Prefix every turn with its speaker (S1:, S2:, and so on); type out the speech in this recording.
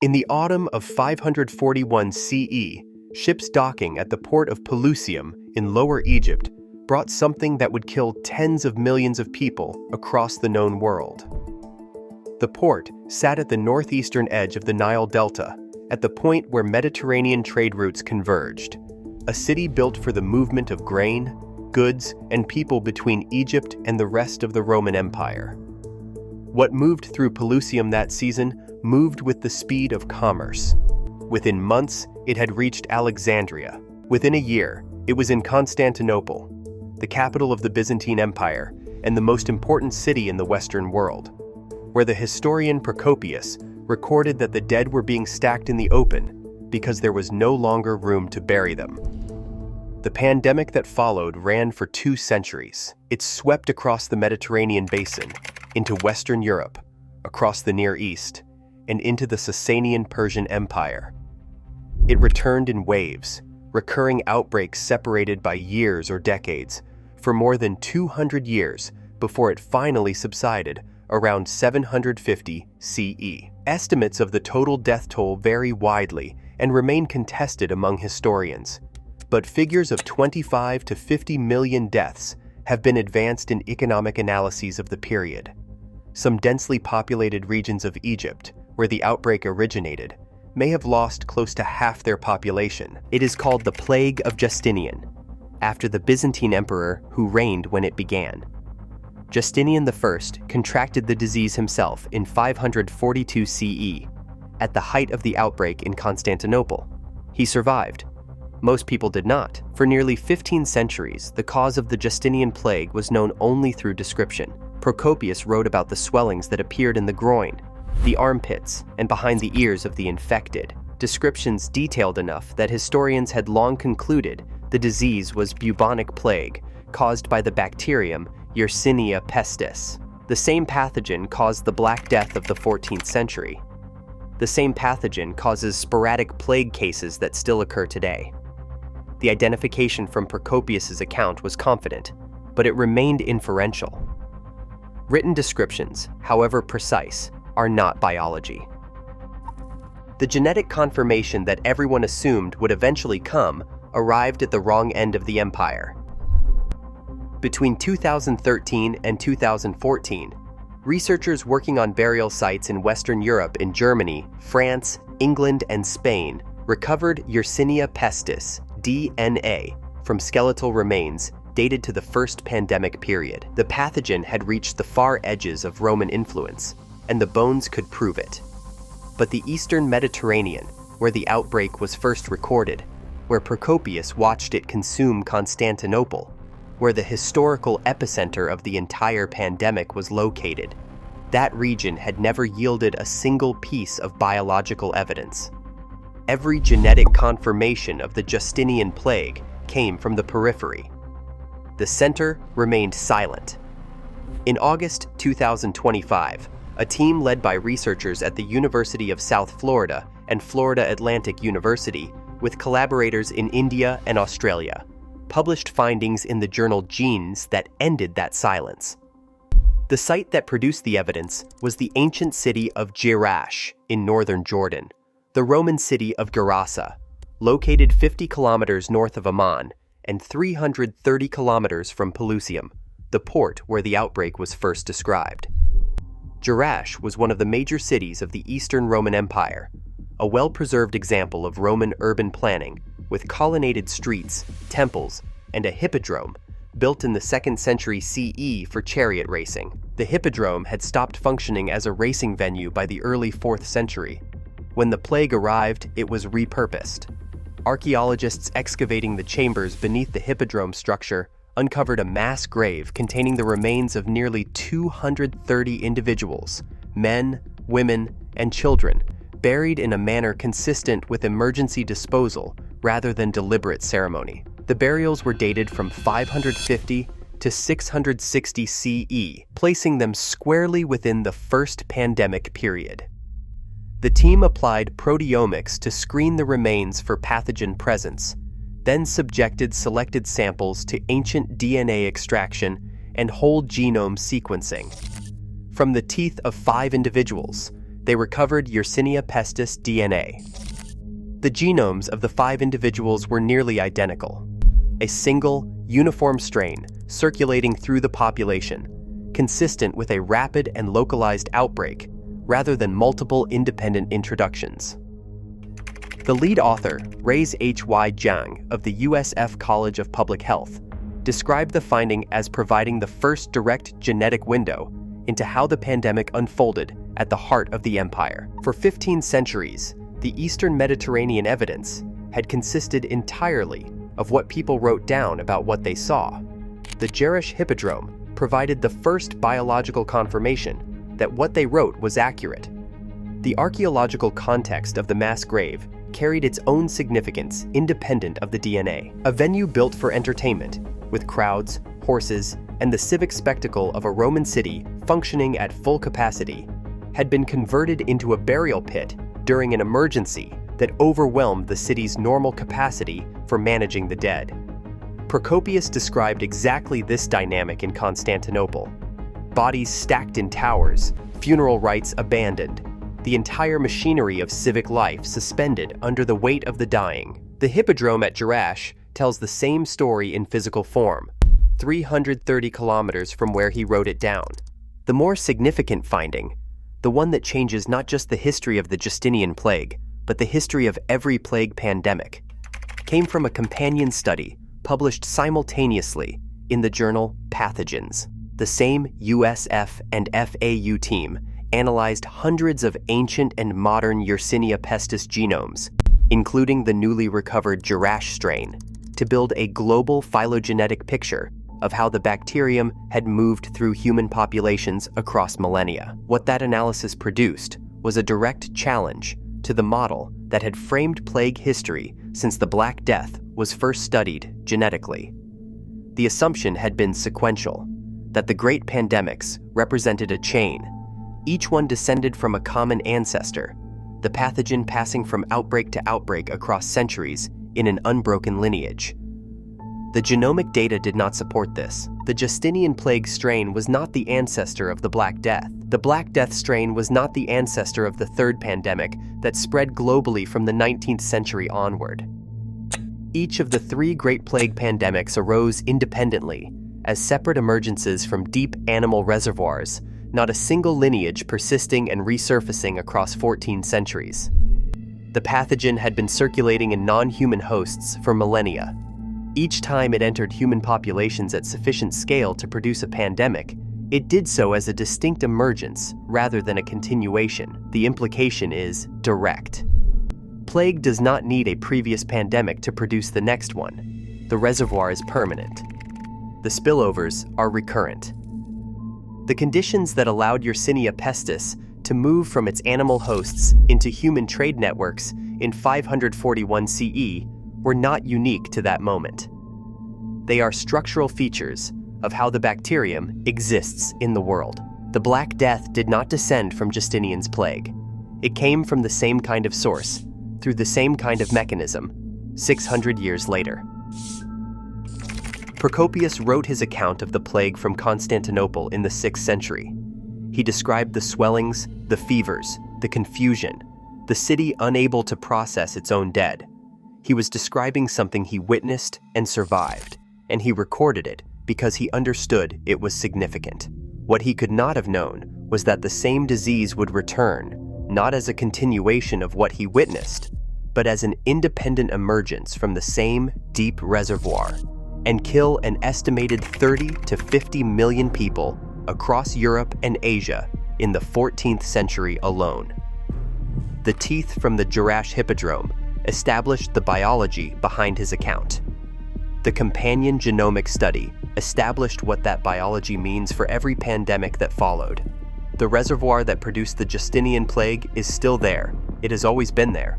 S1: In the autumn of 541 CE, ships docking at the port of Pelusium in Lower Egypt brought something that would kill tens of millions of people across the known world. The port sat at the northeastern edge of the Nile Delta, at the point where Mediterranean trade routes converged, a city built for the movement of grain, goods, and people between Egypt and the rest of the Roman Empire. What moved through Pelusium that season moved with the speed of commerce. Within months, it had reached Alexandria. Within a year, it was in Constantinople, the capital of the Byzantine Empire and the most important city in the Western world, where the historian Procopius recorded that the dead were being stacked in the open because there was no longer room to bury them. The pandemic that followed ran for 2 centuries. It swept across the Mediterranean basin, into Western Europe, across the Near East, and into the Sasanian Persian Empire. It returned in waves, recurring outbreaks separated by years or decades, for more than 200 years before it finally subsided around 750 CE. Estimates of the total death toll vary widely and remain contested among historians, but figures of 25 to 50 million deaths have been advanced in economic analyses of the period. Some densely populated regions of Egypt, where the outbreak originated, may have lost close to half their population. It is called the Plague of Justinian, after the Byzantine emperor who reigned when it began. Justinian I contracted the disease himself in 542 CE, at the height of the outbreak in Constantinople. He survived. Most people did not. For nearly 15 centuries, the cause of the Justinian Plague was known only through description. Procopius wrote about the swellings that appeared in the groin, the armpits, and behind the ears of the infected. Descriptions detailed enough that historians had long concluded the disease was bubonic plague, caused by the bacterium Yersinia pestis. The same pathogen caused the Black Death of the 14th century. The same pathogen causes sporadic plague cases that still occur today. The identification from Procopius's account was confident, but it remained inferential. Written descriptions, however precise, are not biology. The genetic confirmation that everyone assumed would eventually come arrived at the wrong end of the empire. Between 2013 and 2014, researchers working on burial sites in Western Europe in Germany, France, England, and Spain recovered Yersinia pestis, DNA, from skeletal remains dated to the first pandemic period. The pathogen had reached the far edges of Roman influence, and the bones could prove it. But the Eastern Mediterranean, where the outbreak was first recorded, where Procopius watched it consume Constantinople, where the historical epicenter of the entire pandemic was located, that region had never yielded a single piece of biological evidence. Every genetic confirmation of the Justinian Plague came from the periphery. The center remained silent. In August 2025, a team led by researchers at the University of South Florida and Florida Atlantic University, with collaborators in India and Australia, published findings in the journal Genes that ended that silence. The site that produced the evidence was the ancient city of Jerash in northern Jordan, the Roman city of Gerasa, located 50 kilometers north of Amman and 330 kilometers from Pelusium, the port where the outbreak was first described. Jerash was one of the major cities of the Eastern Roman Empire, a well-preserved example of Roman urban planning with colonnaded streets, temples, and a hippodrome built in the 2nd century CE for chariot racing. The hippodrome had stopped functioning as a racing venue by the early 4th century. When the plague arrived, it was repurposed. Archaeologists excavating the chambers beneath the hippodrome structure uncovered a mass grave containing the remains of nearly 230 individuals, men, women, and children, buried in a manner consistent with emergency disposal rather than deliberate ceremony. The burials were dated from 550 to 660 CE, placing them squarely within the first pandemic period. The team applied proteomics to screen the remains for pathogen presence, then subjected selected samples to ancient DNA extraction and whole genome sequencing. From the teeth of 5 individuals, They recovered Yersinia pestis DNA. The genomes of the 5 individuals were nearly identical. A single, uniform strain circulating through the population, consistent with a rapid and localized outbreak rather than multiple independent introductions. The lead author, Reyes H.Y. Jiang of the USF College of Public Health, described the finding as providing the first direct genetic window into how the pandemic unfolded at the heart of the empire. For 15 centuries, the Eastern Mediterranean evidence had consisted entirely of what people wrote down about what they saw. The Jerash hippodrome provided the first biological confirmation that what they wrote was accurate. The archaeological context of the mass grave carried its own significance independent of the DNA. A venue built for entertainment, with crowds, horses, and the civic spectacle of a Roman city functioning at full capacity, had been converted into a burial pit during an emergency that overwhelmed the city's normal capacity for managing the dead. Procopius described exactly this dynamic in Constantinople. Bodies stacked in towers, funeral rites abandoned, the entire machinery of civic life suspended under the weight of the dying. The hippodrome at Jerash tells the same story in physical form, 330 kilometers from where he wrote it down. The more significant finding, the one that changes not just the history of the Justinian Plague, but the history of every plague pandemic, came from a companion study published simultaneously in the journal Pathogens. The same USF and FAU team analyzed hundreds of ancient and modern Yersinia pestis genomes, including the newly recovered Jerash strain, to build a global phylogenetic picture of how the bacterium had moved through human populations across millennia. What that analysis produced was a direct challenge to the model that had framed plague history since the Black Death was first studied genetically. The assumption had been sequential, that the great pandemics represented a chain, each one descended from a common ancestor, the pathogen passing from outbreak to outbreak across centuries in an unbroken lineage. The genomic data did not support this. The Justinian Plague strain was not the ancestor of the Black Death. The Black Death strain was not the ancestor of the third pandemic that spread globally from the 19th century onward. Each of the 3 Great Plague pandemics arose independently, as separate emergences from deep animal reservoirs, not a single lineage persisting and resurfacing across 14 centuries. The pathogen had been circulating in non-human hosts for millennia. Each time it entered human populations at sufficient scale to produce a pandemic, it did so as a distinct emergence rather than a continuation. The implication is direct. Plague does not need a previous pandemic to produce the next one. The reservoir is permanent. The spillovers are recurrent. The conditions that allowed Yersinia pestis to move from its animal hosts into human trade networks in 541 CE were not unique to that moment. They are structural features of how the bacterium exists in the world. The Black Death did not descend from Justinian's plague. It came from the same kind of source, through the same kind of mechanism, 600 years later. Procopius wrote his account of the plague from Constantinople in the 6th century. He described the swellings, the fevers, the confusion, the city unable to process its own dead. He was describing something he witnessed and survived, and he recorded it because he understood it was significant. What he could not have known was that the same disease would return, not as a continuation of what he witnessed, but as an independent emergence from the same deep reservoir, and kill an estimated 30 to 50 million people across Europe and Asia in the 14th century alone. The teeth from the Jerash hippodrome established the biology behind his account. The companion genomic study established what that biology means for every pandemic that followed. The reservoir that produced the Justinian Plague is still there. It has always been there.